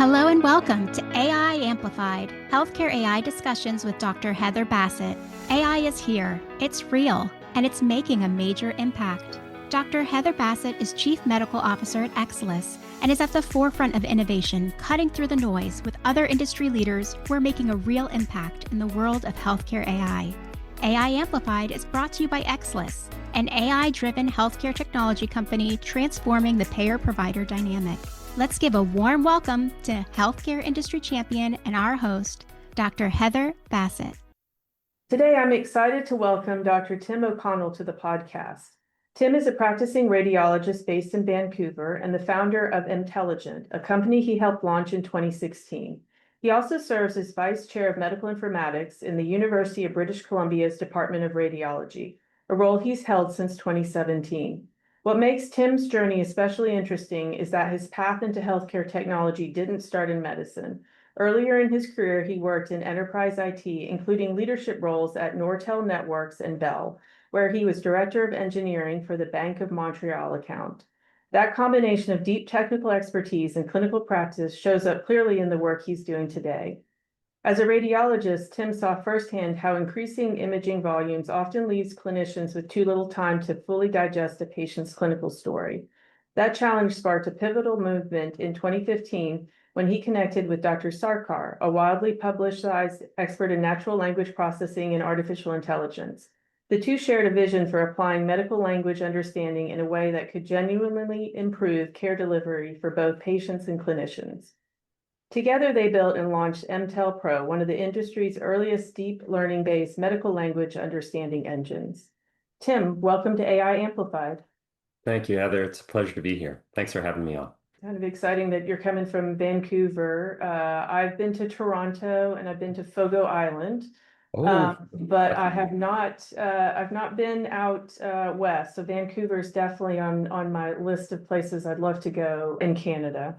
Hello and welcome to AI Amplified, Healthcare AI Discussions with Dr. Heather Bassett. AI is here, it's real, and it's making a major impact. Dr. Heather Bassett is Chief Medical Officer at Exelis and is at the forefront of innovation, cutting through the noise with other industry leaders who are making a real impact in the world of healthcare AI. AI Amplified is brought to you by Exelis, an AI-driven healthcare technology company transforming the payer-provider dynamic. Let's give a warm welcome to healthcare industry champion and our host, Dr. Heather Bassett. Today, I'm excited to welcome Dr. Tim O'Connell to the podcast. Tim is a practicing radiologist based in Vancouver and the founder of Emtelligent, a company he helped launch in 2016. He also serves as Vice Chair of Medical Informatics in the University of British Columbia's Department of Radiology, a role he's held since 2017. What makes Tim's journey especially interesting is that his path into healthcare technology didn't start in medicine. Earlier in his career, he worked in enterprise IT, including leadership roles at Nortel Networks and Bell, where he was Director of Engineering for the Bank of Montreal account. That combination of deep technical expertise and clinical practice shows up clearly in the work he's doing today. As a radiologist, Tim saw firsthand how increasing imaging volumes often leaves clinicians with too little time to fully digest a patient's clinical story. That challenge sparked a pivotal movement in 2015 when he connected with Dr. Sarkar, a widely publicized expert in natural language processing and artificial intelligence. The two shared a vision for applying medical language understanding in a way that could genuinely improve care delivery for both patients and clinicians. Together, they built and launched MTEL Pro, one of the industry's earliest deep learning-based medical language understanding engines. Tim, welcome to AI Amplified. Thank you, Heather. It's a pleasure to be here. Thanks for having me on. Kind of exciting that you're coming from Vancouver. I've been to Toronto and I've been to Fogo Island, but I have not. I've not been out west. So Vancouver is definitely on my list of places I'd love to go in Canada.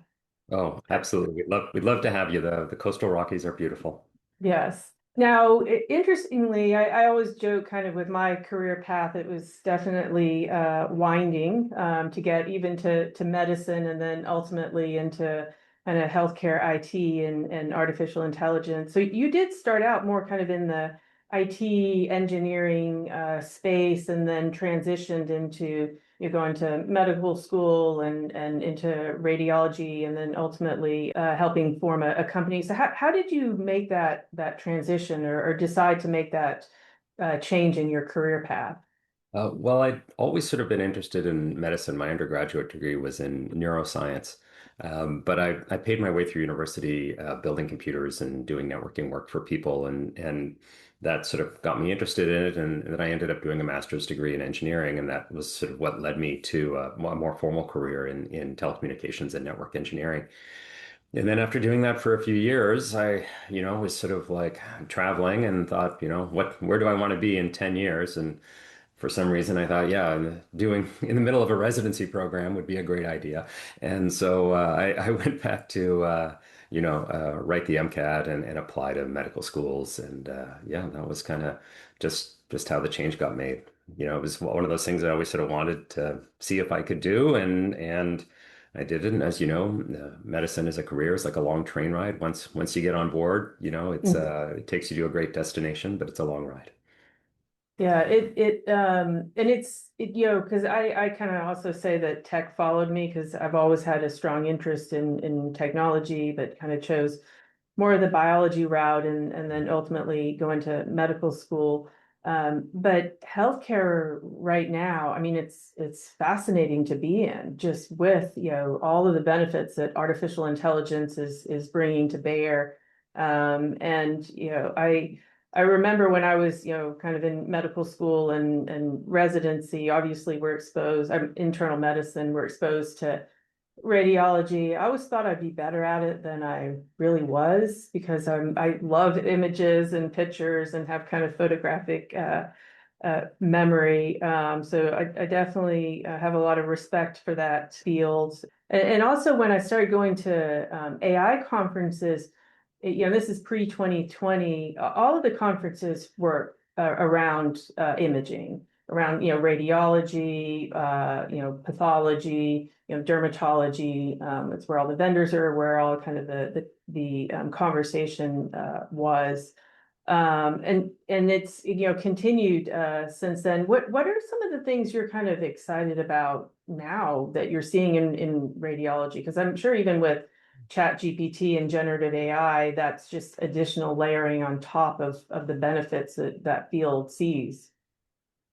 Oh, absolutely. We'd love to have you. The coastal Rockies are beautiful. Yes. Now, interestingly, I always joke kind of with my career path, it was definitely winding to get even to medicine and then ultimately into kind of healthcare IT and artificial intelligence. So you did start out more kind of in the IT engineering space and then transitioned into you're going to medical school and into radiology and then ultimately helping form a company. So how did you make that transition or decide to make that change in your career path? Well, I'd always sort of been interested in medicine. My undergraduate degree was in neuroscience. But I paid my way through university building computers and doing networking work for people. And that sort of got me interested in it. And then I ended up doing a master's degree in engineering. And that was sort of what led me to a more formal career in telecommunications and network engineering. And then after doing that for a few years, I, was sort of like traveling and thought, where do I want to be in 10 years? And for some reason, I thought, yeah, doing in the middle of a residency program would be a great idea. And so I went back to, write the MCAT and apply to medical schools. And yeah, that was kind of just how the change got made. It was one of those things I always sort of wanted to see if I could do. And I did it. And as you know, medicine as a career is like a long train ride. Once you get on board, it takes you to a great destination, but it's a long ride. Yeah, and because I kind of also say that tech followed me because I've always had a strong interest in technology, but kind of chose more of the biology route and then ultimately go into medical school. But healthcare right now, I mean, it's fascinating to be in just with, all of the benefits that artificial intelligence is bringing to bear. I remember when I was, kind of in medical school and residency, obviously I'm internal medicine, we're exposed to radiology. I always thought I'd be better at it than I really was because I love images and pictures and have kind of photographic memory. So I definitely have a lot of respect for that field. And also when I started going to AI conferences, this is pre-2020, all of the conferences were around imaging. around, radiology, pathology, dermatology. It's where all the vendors are, where all kind of the conversation was. And it's, continued since then. What are some of the things you're kind of excited about now that you're seeing in radiology? Because I'm sure even with Chat GPT and generative AI, that's just additional layering on top of the benefits that that field sees.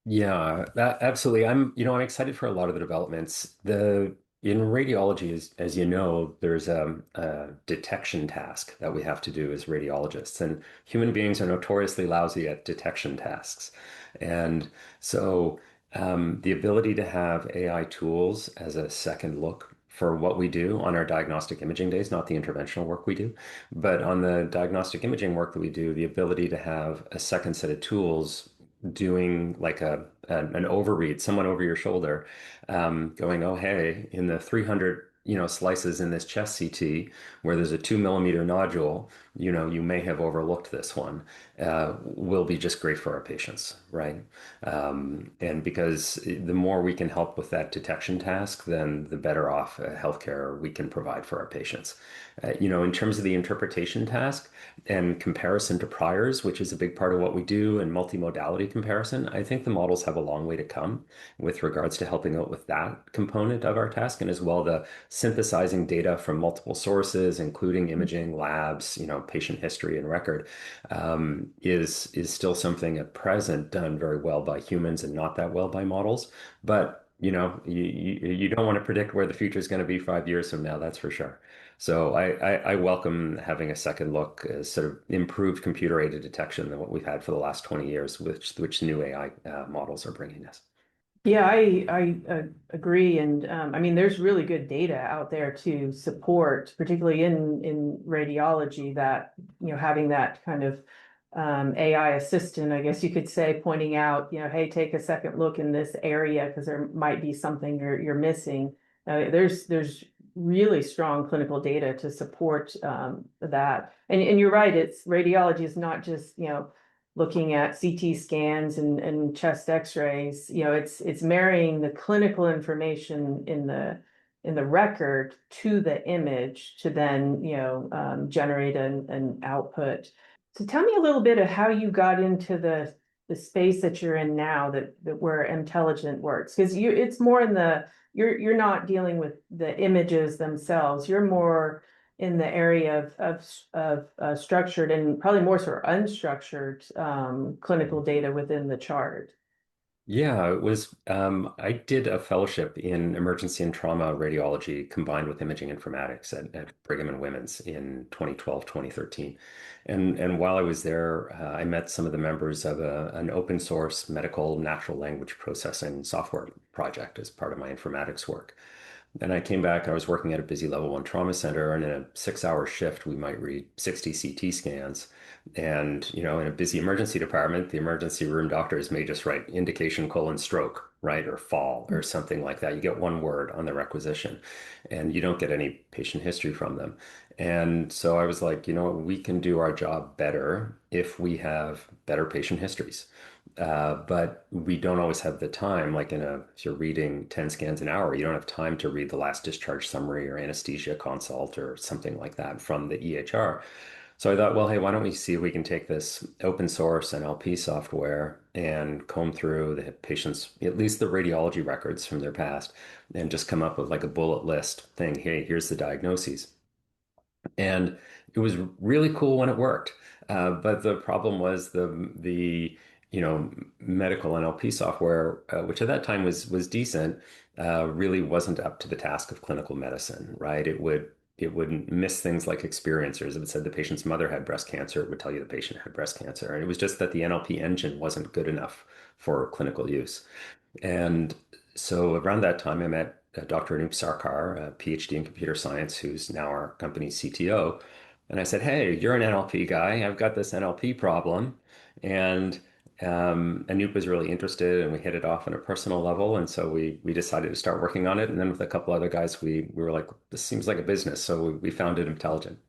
Yeah, that absolutely. I'm excited for a lot of the developments. The In radiology, as you know, there's a detection task that we have to do as radiologists, and human beings are notoriously lousy at detection tasks. And so, the ability to have AI tools as a second look for what we do on our diagnostic imaging days, not the interventional work we do, but on the diagnostic imaging work that we do, the ability to have a second set of tools doing like an overread, someone over your shoulder, going, oh, hey, in the 300, slices in this chest CT where there's a 2 millimeter nodule, you may have overlooked this one, will be just great for our patients, right? And because the more we can help with that detection task, then the better off healthcare we can provide for our patients. In terms of the interpretation task and comparison to priors, which is a big part of what we do, and multimodality comparison, I think the models have a long way to come with regards to helping out with that component of our task, and as well the synthesizing data from multiple sources, including imaging, labs, patient history and record, is still something at present done very well by humans and not that well by models. But you don't want to predict where the future is going to be 5 years from now, that's for sure. So I welcome having a second look as sort of improved computer-aided detection than what we've had for the last 20 years, which new AI models are bringing us. Yeah, I agree, and I mean, there's really good data out there to support, particularly in radiology, that having that kind of AI assistant, I guess you could say, pointing out, hey, take a second look in this area because there might be something you're missing. There's really strong clinical data to support that, and you're right. It's radiology is not just looking at CT scans and chest X-rays. It's marrying the clinical information in the record to the image to then generate an output. So tell me a little bit of how you got into the space that you're in now, that where intelligent works, because it's more in the you're not dealing with the images themselves. You're more in the area of structured and probably more sort of unstructured clinical data within the chart. Yeah, it was. I did a fellowship in emergency and trauma radiology combined with imaging informatics at Brigham and Women's in 2012, 2013. And while I was there, I met some of the members of an open source medical natural language processing software project as part of my informatics work. Then I came back, I was working at a busy level one trauma center, and in a 6 hour shift, we might read 60 CT scans. And, in a busy emergency department, the emergency room doctors may just write indication colon stroke, right? Or fall or something like that. You get one word on the requisition and you don't get any patient history from them. And so I was like, we can do our job better if we have better patient histories. But we don't always have the time, like if you're reading 10 scans an hour, you don't have time to read the last discharge summary or anesthesia consult or something like that from the EHR. So I thought, well, hey, why don't we see if we can take this open source NLP software and comb through the patients, at least the radiology records from their past, and just come up with like a bullet list thing. Hey, here's the diagnoses. And it was really cool when it worked. But the problem was the medical NLP software, which at that time was decent, really wasn't up to the task of clinical medicine, right? It would miss things like experiencers. If it said the patient's mother had breast cancer, it would tell you the patient had breast cancer. And it was just that the NLP engine wasn't good enough for clinical use. And so around that time, I met Dr. Anup Sarkar, a PhD in computer science, who's now our company's CTO. And I said, hey, you're an NLP guy. I've got this NLP problem. And Anup was really interested, and we hit it off on a personal level. And so we decided to start working on it. And then with a couple other guys, we were like, this seems like a business. So we founded Intelligent.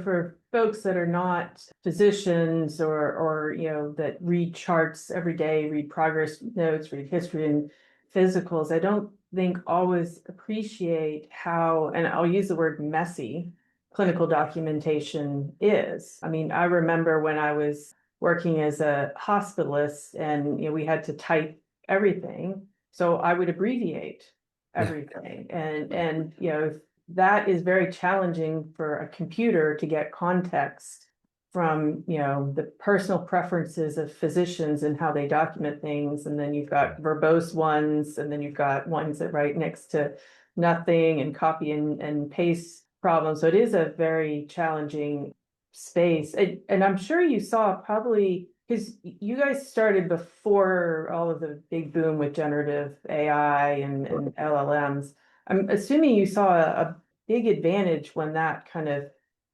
for folks that are not physicians or that read charts every day, read progress notes, read history and physicals, I don't think always appreciate how, and I'll use the word messy, clinical documentation is. I mean, I remember when I was working as a hospitalist and we had to type everything. So I would abbreviate Yeah. everything. And that is very challenging for a computer to get context from the personal preferences of physicians and how they document things. And then you've got verbose ones, and then you've got ones that write next to nothing and copy and paste problems. So it is a very challenging space. And I'm sure you saw probably because you guys started before all of the big boom with generative AI and LLMs. I'm assuming you saw a big advantage when that kind of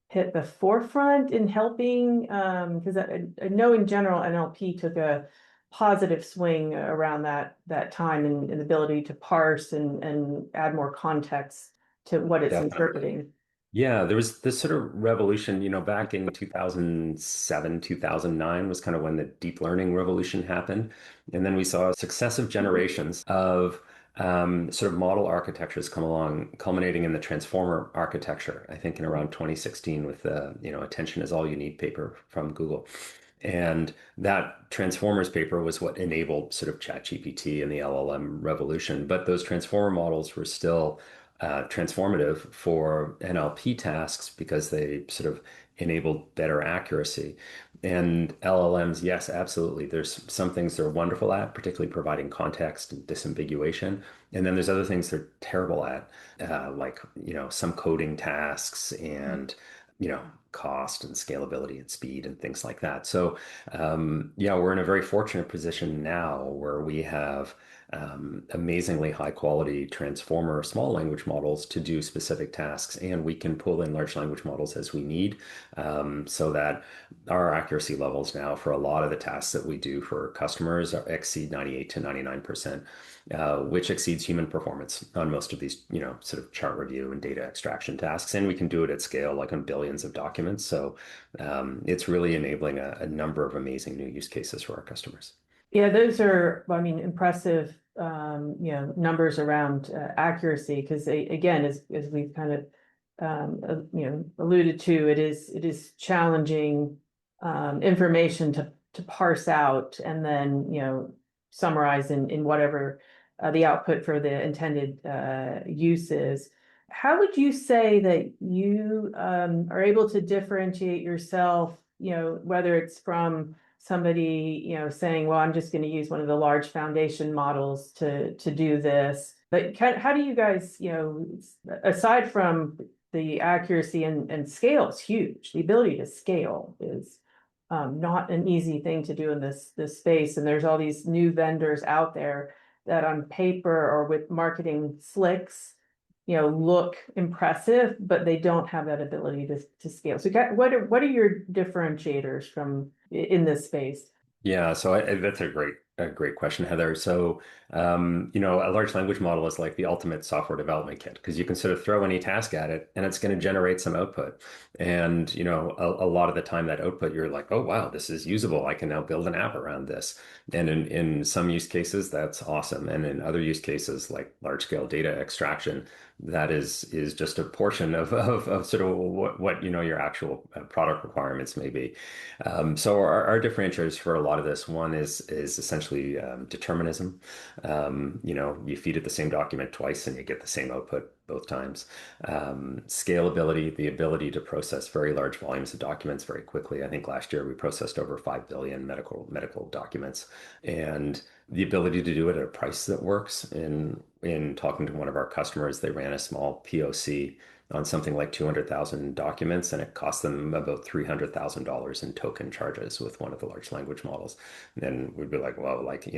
hit the forefront in helping, because I know in general NLP took a positive swing around that time and the ability to parse and add more context to what it's Definitely. interpreting. Yeah, there was this sort of revolution, back in 2007, 2009 was kind of when the deep learning revolution happened. And then we saw successive generations of sort of model architectures come along, culminating in the transformer architecture, I think in around 2016 with the, attention is all you need paper from Google. And that Transformers paper was what enabled sort of ChatGPT and the LLM revolution. But those transformer models were still transformative for NLP tasks because they sort of enabled better accuracy. And LLMs, yes, absolutely. There's some things they're wonderful at, particularly providing context and disambiguation. And then there's other things they're terrible at, like, some coding tasks and, cost and scalability and speed and things like that. So, yeah, we're in a very fortunate position now where we have amazingly high quality transformer small language models to do specific tasks. And we can pull in large language models as we need, so that our accuracy levels now for a lot of the tasks that we do for customers exceed 98 to 99%, which exceeds human performance on most of these, sort of chart review and data extraction tasks. And we can do it at scale, like on billions of documents. So it's really enabling a number of amazing new use cases for our customers. Yeah, those are, I mean, impressive, numbers around accuracy. Because again, as we've kind of, alluded to, it is challenging information to parse out and then summarize in whatever the output for the intended use is. How would you say that you are able to differentiate yourself, whether it's from somebody, saying, well, I'm just going to use one of the large foundation models to do this. But how do you guys, aside from the accuracy and scale is huge. The ability to scale is not an easy thing to do in this space. And there's all these new vendors out there that on paper or with marketing slicks, look impressive, but they don't have that ability to scale. So what are your differentiators from in this space? Yeah, so that's a great question, Heather. So, a large language model is like the ultimate software development kit because you can sort of throw any task at it and it's going to generate some output. And, a lot of the time that output, you're like, oh, wow, this is usable. I can now build an app around this. And in some use cases, that's awesome. And in other use cases, like large scale data extraction, that is just a portion of sort of what your actual product requirements may be. So our differentiators for a lot of this, one is essentially determinism. You feed it the same document twice and you get the same output both times. Scalability, the ability to process very large volumes of documents very quickly. I think last year we processed over 5 billion medical documents, and the ability to do it at a price that works. In talking to one of our customers, they ran a small POC on something like 200,000 documents, and it cost them about $300,000 in token charges with one of the large language models. And then we'd be like, well, like,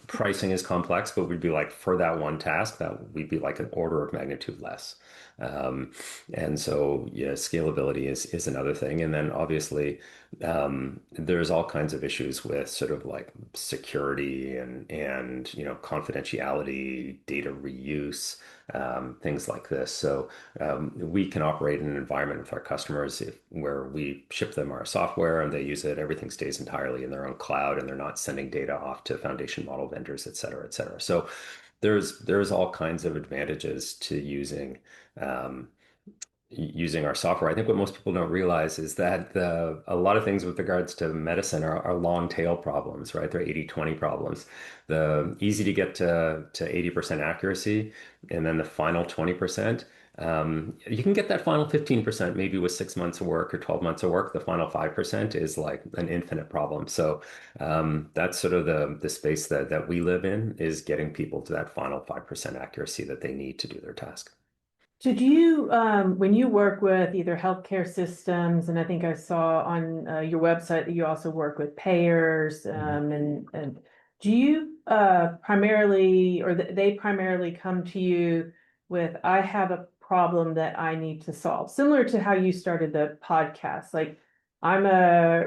pricing is complex, but we'd be like, for that one task, that we'd be like an order of magnitude less. And so, yeah, scalability is another thing. And then obviously, there's all kinds of issues with sort of like security and confidentiality, data reuse, things like this. So we can operate in an environment with our customers where we ship them our software and they use it. Everything stays entirely in their own cloud, and they're not sending data off to foundation model vendors, et cetera, et cetera. So there's all kinds of advantages to um, using our software. I think what most people don't realize is that a lot of things with regards to medicine are long tail problems, right? They're 80/20 problems. The easy to get to 80% accuracy, and then the final 20%. You can get that final 15% maybe with 6 months of work or 12 months of work. The final 5% is like an infinite problem. So that's sort of the space that we live in, is getting people to that final 5% accuracy that they need to do their task. Did you, when you work with either healthcare systems, and I think I saw on your website that you also work with payers, and do you primarily, or they primarily come to you with, I have a problem that I need to solve, similar to how you started the podcast? Like, I'm a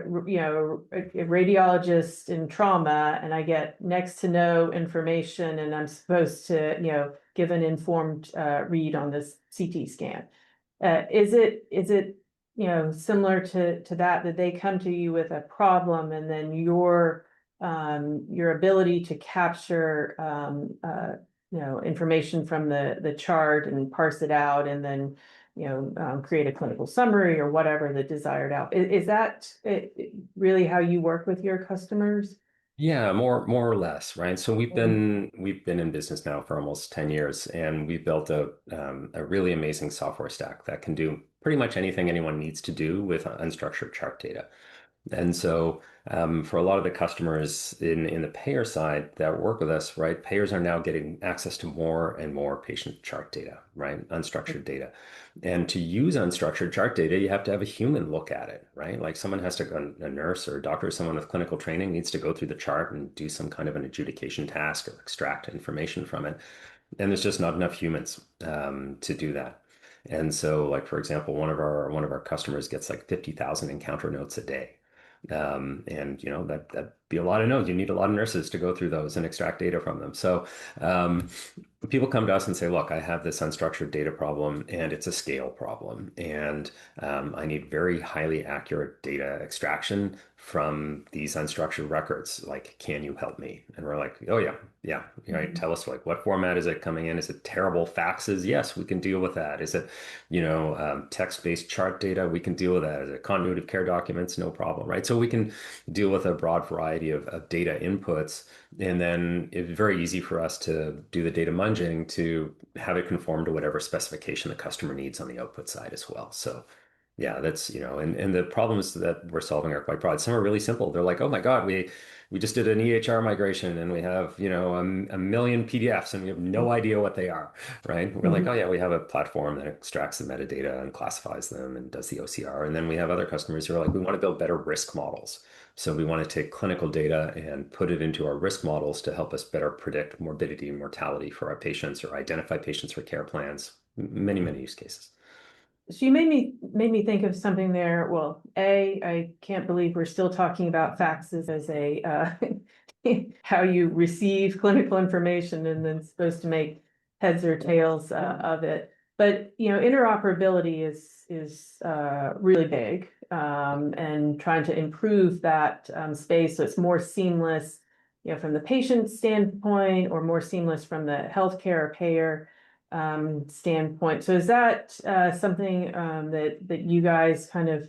radiologist in trauma, and I get next to no information, and I'm supposed to, give an informed read on this CT scan. Is it similar to that they come to you with a problem, and then your ability to capture information from the chart and parse it out, and then create a clinical summary or whatever the desired out. Is that really how you work with your customers? Yeah, more or less, right? So we've been in business now for almost 10 years, and we've built a really amazing software stack that can do pretty much anything anyone needs to do with unstructured chart data. And so, for a lot of the customers in the payer side that work with us, right, payers are now getting access to more and more patient chart data, right, unstructured data. And to use unstructured chart data, you have to have a human look at it, right? Like someone has to, a nurse or a doctor, someone with clinical training needs to go through the chart and do some kind of an adjudication task or extract information from it. And there's just not enough humans to do that. And so, like for example, one of our customers gets like 50,000 encounter notes a day. And that'd be a lot of nodes. You need a lot of nurses to go through those and extract data from them. So um, people come to us and say, look, I have this unstructured data problem, and it's a scale problem. And I need very highly accurate data extraction from these unstructured records. Like, can you help me? And we're like, oh yeah, yeah. Right. Tell us, like, what format is it coming in? Is it terrible faxes? Yes, we can deal with that. Is it, text-based chart data? We can deal with that. Is it continuity of care documents? No problem. Right. So we can deal with a broad variety of data inputs. And then it's very easy for us to do the data munging to have it conform to whatever specification the customer needs on the output side as well. So yeah, that's, and the problems that we're solving are quite broad. Some are really simple. They're like, oh my God, we just did an EHR migration, and we have, a million PDFs, and we have no idea what they are, right? We're like, Mhm. oh yeah, we have a platform that extracts the metadata and classifies them and does the OCR. And then we have other customers who are like, we want to build better risk models. So we want to take clinical data and put it into our risk models to help us better predict morbidity and mortality for our patients, or identify patients for care plans. Many, many use cases. So you made me think of something there. Well, I can't believe we're still talking about faxes as a how you receive clinical information and then supposed to make heads or tails of it. But interoperability is really big, and trying to improve that space so it's more seamless, from the patient standpoint, or more seamless from the healthcare payer standpoint. So is that something that you guys kind of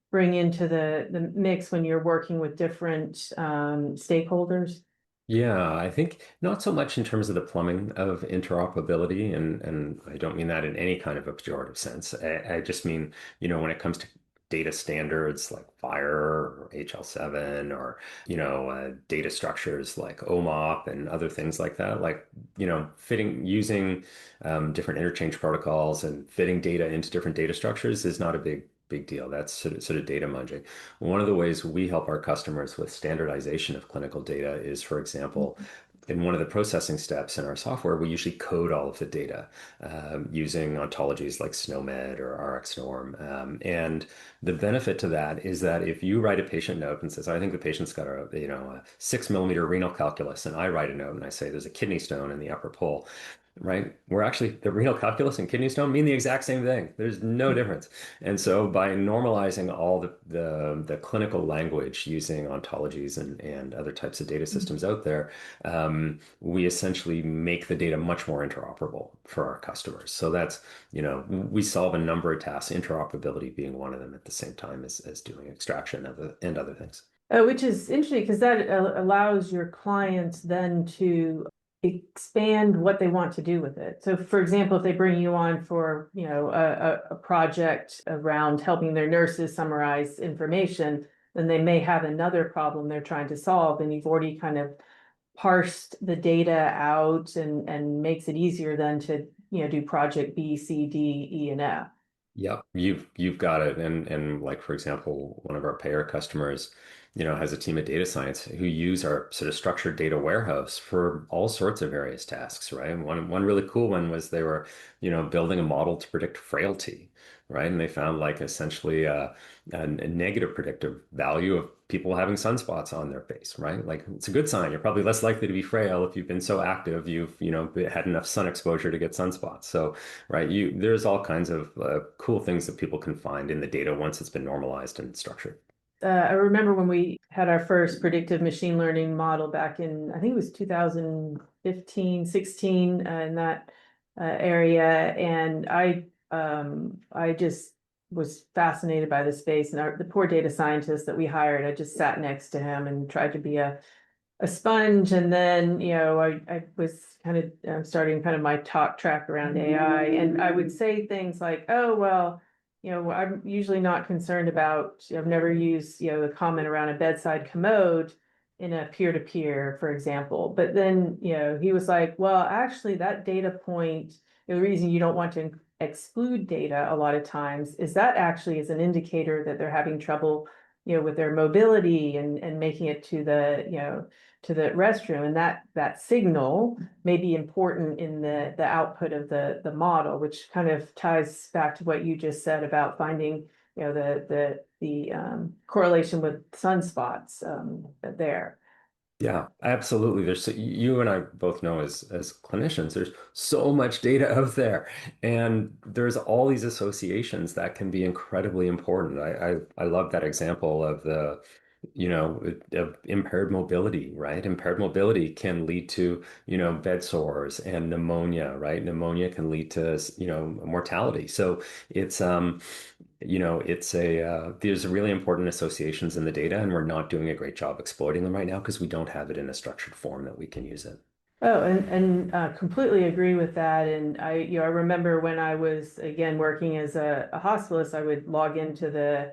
bring into the mix when you're working with different stakeholders? Yeah, I think not so much in terms of the plumbing of interoperability, and I don't mean that in any kind of a pejorative sense. I just mean, when it comes to data standards like FHIR or HL7, or, data structures like OMOP and other things like that, like, using different interchange protocols and fitting data into different data structures is not a big deal. That's sort of data munging. One of the ways we help our customers with standardization of clinical data is, for example, in one of the processing steps in our software, we usually code all of the data using ontologies like SNOMED or RxNorm. And the benefit to that is that if you write a patient note and says, I think the patient's got a 6 millimeter renal calculus, and I write a note and I say there's a kidney stone in the upper pole, right? We're actually, the renal calculus and kidney stone mean the exact same thing. There's no difference. And so by normalizing all the clinical language using ontologies and other types of data systems out there, we essentially make the data much more interoperable for our customers. So that's, we solve a number of tasks, interoperability being one of them at the same time as doing extraction and other things. Which is interesting because that allows your clients then to expand what they want to do with it. So for example, if they bring you on for, a project around helping their nurses summarize information, then they may have another problem they're trying to solve, and you've already kind of parsed the data out and makes it easier then to, do project B, C, D, E, and F. Yep, you've got it. And like for example, one of our payer customers, has a team of data science who use our sort of structured data warehouse for all sorts of various tasks, right? And one really cool one was they were, building a model to predict frailty, right? And they found like essentially a negative predictive value of people having sunspots on their face, right? Like it's a good sign. You're probably less likely to be frail if you've been so active, you've, had enough sun exposure to get sunspots. So right, there's all kinds of cool things that people can find in the data once it's been normalized and structured. I remember when we had our first predictive machine learning model back in, I think it was 2015, 16, in that area. And I just was fascinated by the space, and the poor data scientist that we hired, I just sat next to him and tried to be a sponge. And then, I was kind of starting kind of my talk track around AI, and I would say things like, oh, well, I'm usually not concerned about, I've never used, the comment around a bedside commode in a peer-to-peer, for example. But then, he was like, well, actually that data point, the reason you don't want to exclude data a lot of times is that actually is an indicator that they're having trouble, with their mobility and making it to to the restroom, and that signal may be important in the output of the model, which kind of ties back to what you just said about finding, the correlation with sunspots there. Yeah, absolutely. You and I both know as clinicians, there's so much data out there, and there's all these associations that can be incredibly important. I love that example of of impaired mobility, right? Impaired mobility can lead to, bed sores and pneumonia, right? Pneumonia can lead to, mortality. So it's there's really important associations in the data, and we're not doing a great job exploiting them right now because we don't have it in a structured form that we can use it. Oh, and completely agree with that. And I remember when I was again working as a hospitalist, I would log into the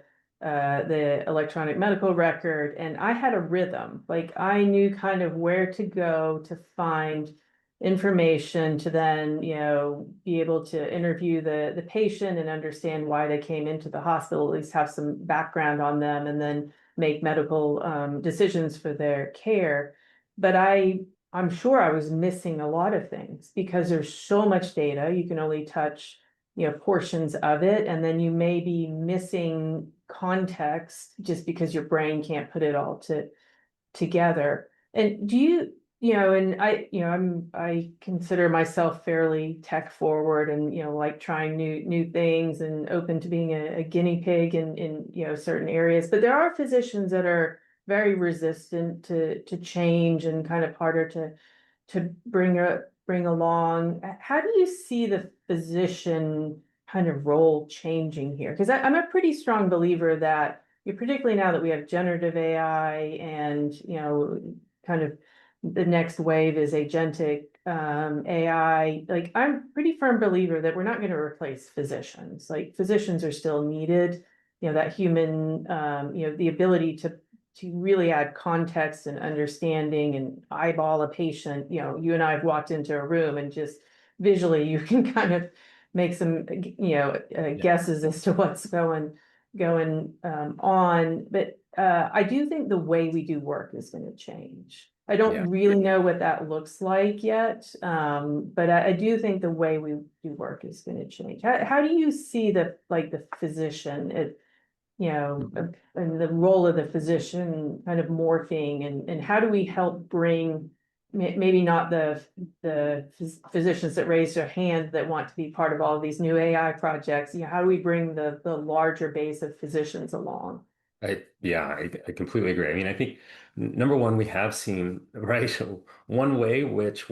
electronic medical record, and I had a rhythm. Like I knew kind of where to go to find information to then, be able to interview the patient and understand why they came into the hospital, at least have some background on them, and then make medical decisions for their care. But I'm sure I was missing a lot of things because there's so much data. You can only touch, portions of it, and then you may be missing context just because your brain can't put it all together. And do you, and I consider myself fairly tech forward and, like trying new things and open to being a guinea pig in certain areas. But there are physicians that are very resistant to change and kind of harder to bring along. How do you see the physician kind of role changing here? Because I'm a pretty strong believer that, particularly now that we have generative AI and, kind of the next wave is agentic AI. Like I'm a pretty firm believer that we're not going to replace physicians. Like physicians are still needed. That human, the ability to really add context and understanding and eyeball a patient. You and I have walked into a room and just visually you can kind of make some, guesses as to what's going on. But I do think the way we do work is going to change. I Yeah. don't really know what that looks like yet, but I do think the way we do work is going to change. How do you see the physician, and the role of the physician kind of morphing, and how do we help bring maybe not the physicians that raise their hand that want to be part of all of these new AI projects. How do we bring the larger base of physicians along? I completely agree. I mean, I think number one, we have seen, right, one way which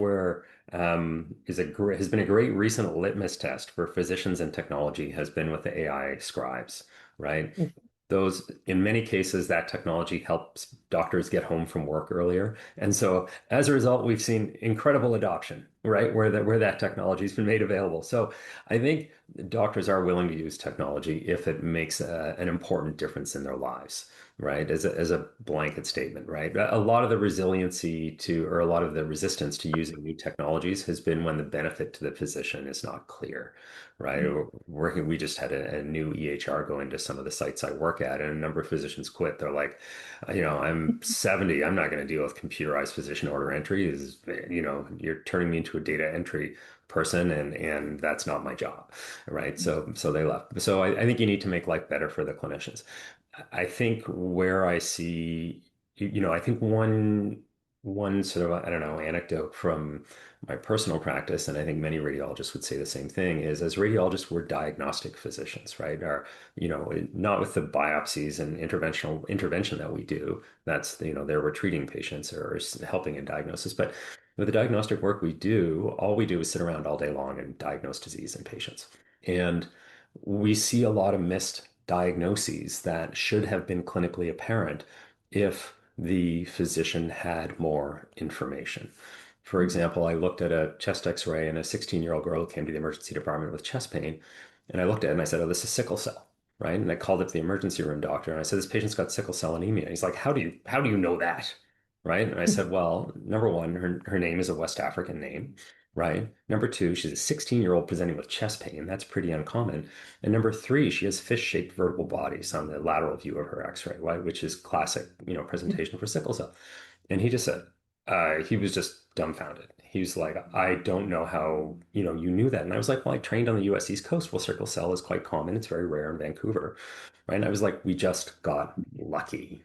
has been a great recent litmus test for physicians and technology has been with the AI scribes, right? Those, in many cases, that technology helps doctors get home from work earlier. And so as a result, we've seen incredible adoption, right? Where that technology has been made available. So I think doctors are willing to use technology if it makes an important difference in their lives, right? As a blanket statement, right? A lot of the resiliency to, or a lot of the resistance to using new technologies has been when the benefit to the physician is not clear, right? We just had a new EHR go into some of the sites I work at, and a number of physicians quit. They're like, I'm 70. I'm not going to deal with computerized physician order entry. You're turning me into a data entry person, and that's not my job, right? So they left. So I think you need to make life better for the clinicians. I think where I see, I think one sort of, I don't know, anecdote from my personal practice, and I think many radiologists would say the same thing, is as radiologists, we're diagnostic physicians, right? Not with the biopsies and intervention that we do. That's, there we're treating patients or helping in diagnosis. But with the diagnostic work we do, all we do is sit around all day long and diagnose disease in patients. And we see a lot of missed diagnoses that should have been clinically apparent if the physician had more information. For example, I looked at a chest x-ray and a 16-year-old girl came to the emergency department with chest pain. And I looked at it and I said, oh, this is sickle cell, right? And I called up the emergency room doctor and I said, this patient's got sickle cell anemia. He's like, how do you know that? Right? And I said, well, number one, her name is a West African name, right? Number two, she's a 16-year-old presenting with chest pain. That's pretty uncommon. And number three, she has fish-shaped vertebral bodies on the lateral view of her X-ray, right? Which is classic, presentation for sickle cell. And he just said, he was just dumbfounded. He was like, I don't know how, you knew that. And I was like, well, I trained on the US East Coast. Well, sickle cell is quite common. It's very rare in Vancouver, right? And I was like, we just got lucky,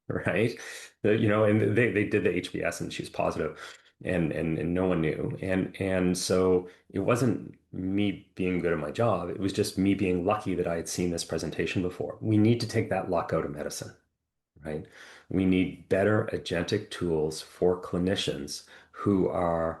right? And they did the HBS and she was positive and no one knew. And so it wasn't me being good at my job. It was just me being lucky that I had seen this presentation before. We need to take that luck out of medicine, right? We need better agentic tools for clinicians who are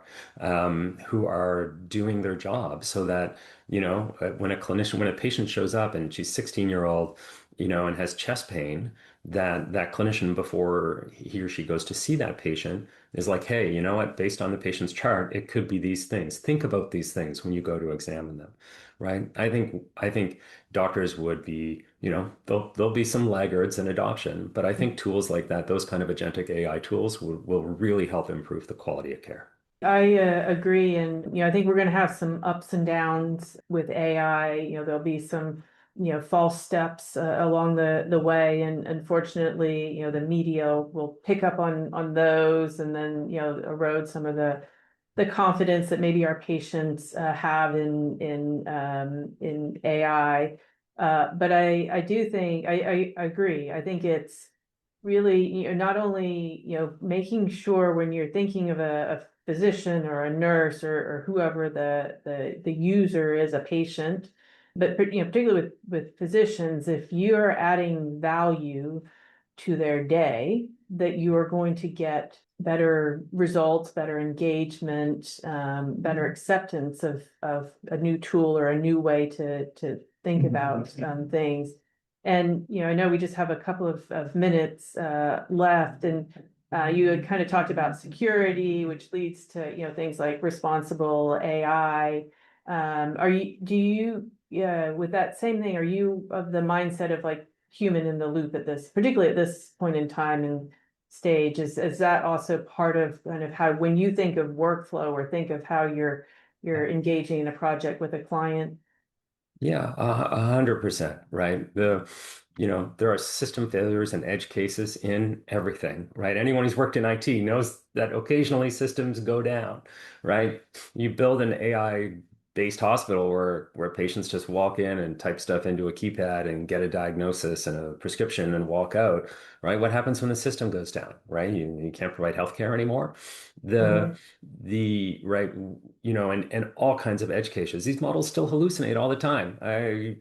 doing their job so that, when a patient shows up and she's 16-year-old, and has chest pain, that clinician, before he or she goes to see that patient, is like, hey, you know what? Based on the patient's chart, it could be these things. Think about these things when you go to examine them, right? I think doctors would be, there'll be some laggards in adoption, but I think tools like that, those kind of agentic AI tools will really help improve the quality of care. I agree, and I think we're going to have some ups and downs with AI. There'll be some false steps along the way, and unfortunately, the media will pick up on those, and then erode some of the confidence that maybe our patients have in AI. But I do think I agree. I think it's really not only making sure when you're thinking of a physician or a nurse or whoever the user is, a patient, but particularly with physicians, if you're adding value to their day, that you are going to get better results, better engagement, better acceptance of a new tool or a new way to think about things. And I know we just have a couple of minutes left, and you had kind of talked about security, which leads to things like responsible AI. With that same thing, are you of the mindset of like human in the loop particularly at this point in time and stage? Is that also part of kind of how, when you think of workflow or think of how you're engaging in a project with a client? Yeah, 100%, right? There are system failures and edge cases in everything, right? Anyone who's worked in IT knows that occasionally systems go down, right? You build an AI based hospital where patients just walk in and type stuff into a keypad and get a diagnosis and a prescription and walk out, right? What happens when the system goes down, right? You can't provide healthcare anymore. Mhm. The right, and all kinds of edge cases. These models still hallucinate all the time. I,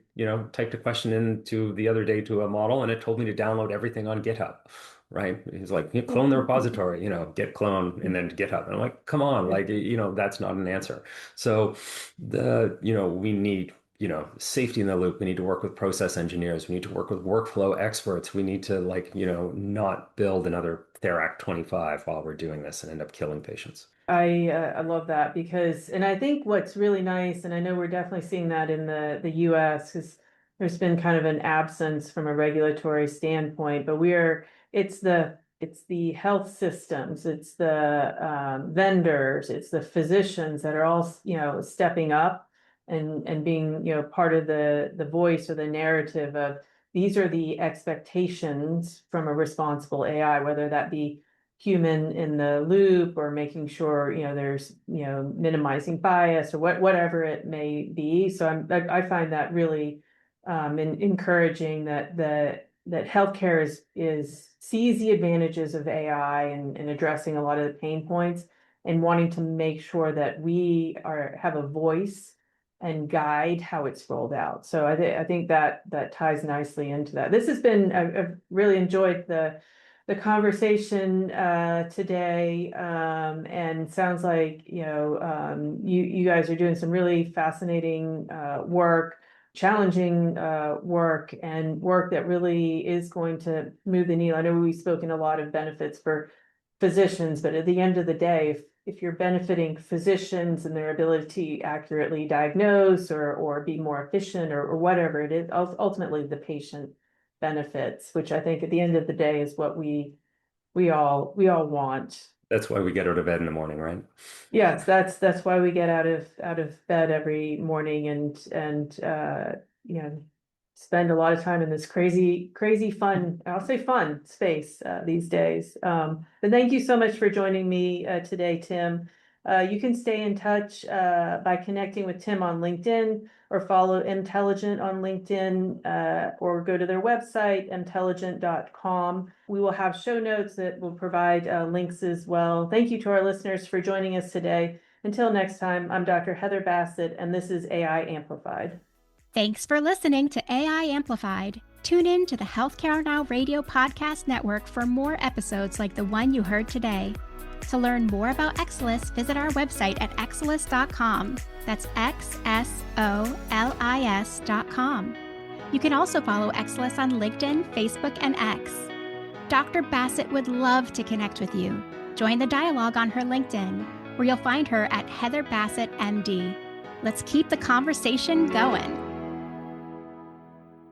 typed a question into the other day to a model and it told me to download everything on GitHub. Right. He's like, clone the repository, git clone and then GitHub. And I'm like, come on, like, that's not an answer. So we need, safety in the loop. We need to work with process engineers. We need to work with workflow experts. We need to not build another Therac 25 while we're doing this and end up killing patients. I love that because, and I think what's really nice, and I know we're definitely seeing that in the US, because there's been kind of an absence from a regulatory standpoint, but it's the health systems, it's the vendors, it's the physicians that are all, stepping up and being, part of the voice or the narrative of these are the expectations from a responsible AI, whether that be human in the loop or making sure, there's, minimizing bias or whatever it may be. So I find that really encouraging that healthcare is sees the advantages of AI and addressing a lot of the pain points and wanting to make sure that we have a voice and guide how it's rolled out. So I think that ties nicely into that. This has been, I've really enjoyed the conversation today, and sounds like you guys are doing some really fascinating work, challenging work, and work that really is going to move the needle. I know we've spoken a lot of benefits for physicians, but at the end of the day, if you're benefiting physicians and their ability to accurately diagnose or be more efficient or whatever it is, ultimately the patient benefits, which I think at the end of the day is what we all want. That's why we get out of bed in the morning, right? Yes, that's why we get out of bed every morning and spend a lot of time in this crazy fun, I'll say fun space these days. But thank you so much for joining me today, Tim. You can stay in touch by connecting with Tim on LinkedIn or follow Emtelligent on LinkedIn or go to their website, emtelligent.com. We will have show notes that will provide links as well. Thank you to our listeners for joining us today. Until next time, I'm Dr. Heather Bassett, and this is AI Amplified. Thanks for listening to AI Amplified. Tune in to the Healthcare Now Radio Podcast Network for more episodes like the one you heard today. To learn more about Exelis, visit our website at exelis.com. That's XSOLIS.com. You can also follow Exelis on LinkedIn, Facebook, and X. Dr. Bassett would love to connect with you. Join the dialogue on her LinkedIn, where you'll find her at Heather Bassett, MD. Let's keep the conversation going.